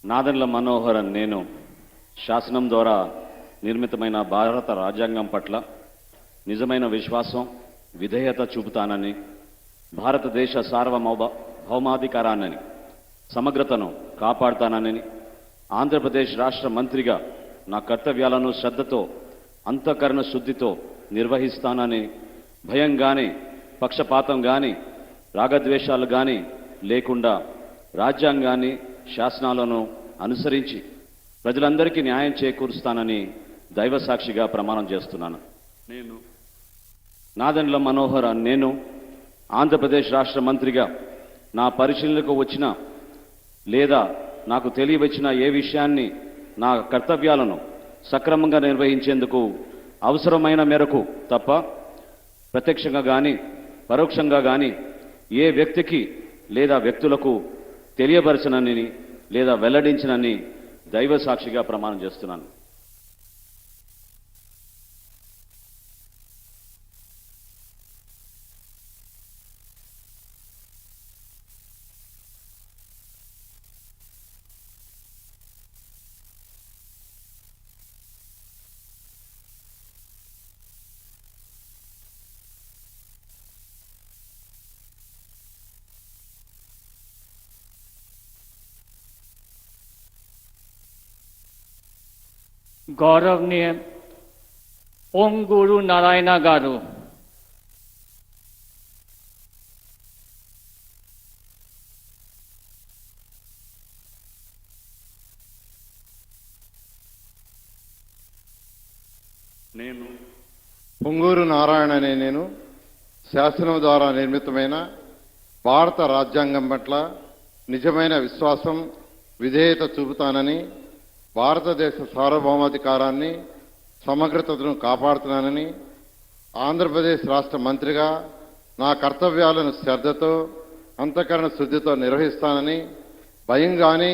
నాదెండ్ల మనోహరన్ నేను శాసనం ద్వారా నిర్మితమైన భారత రాజ్యాంగం పట్ల నిజమైన విశ్వాసం విధేయత చూపుతానని భారతదేశ సార్వభౌమాధికారాన్ని సమగ్రతను కాపాడుతానని ఆంధ్రప్రదేశ్ రాష్ట్ర మంత్రిగా నా కర్తవ్యాలను శ్రద్ధతో అంతఃకరణ శుద్ధితో నిర్వహిస్తానని భయం గాని పక్షపాతం గాని రాగద్వేషాలు గాని లేకుండా రాజ్యాంగాన్ని శాసనాలను అనుసరించి ప్రజలందరికీ న్యాయం చేకూరుస్తానని దైవ సాక్షిగా ప్రమాణం చేస్తున్నాను. నేను నాదెండ్ల మనోహర్ నేను ఆంధ్రప్రదేశ్ రాష్ట్ర మంత్రిగా నా పరిశీలనకు వచ్చిన లేదా నాకు తెలియవచ్చిన ఏ విషయాన్ని నా కర్తవ్యాలను సక్రమంగా నిర్వహించేందుకు అవసరమైన మేరకు తప్ప ప్రత్యక్షంగా కానీ పరోక్షంగా కానీ ఏ వ్యక్తికి లేదా వ్యక్తులకు తెలియపరచనని లేదా వెల్లడించనని దైవ సాక్షిగా ప్రమాణం చేస్తున్నాను. गौरवनीय ओम गुरु नारायण गारू నేను పొంగూరు నారాయణ అనే నేను శాసనం ద్వారా నిర్మితమైన భారత రాజ్యాంగం పట్ల నిజమైన విశ్వాసం విధేయత చూపుతానని భారతదేశ సార్వభౌమాధికారాన్ని సమగ్రతను కాపాడుతున్నానని ఆంధ్రప్రదేశ్ రాష్ట్ర మంత్రిగా నా కర్తవ్యాలను శ్రద్ధతో అంతఃకరణ శుద్ధితో నిర్వహిస్తానని భయం గాని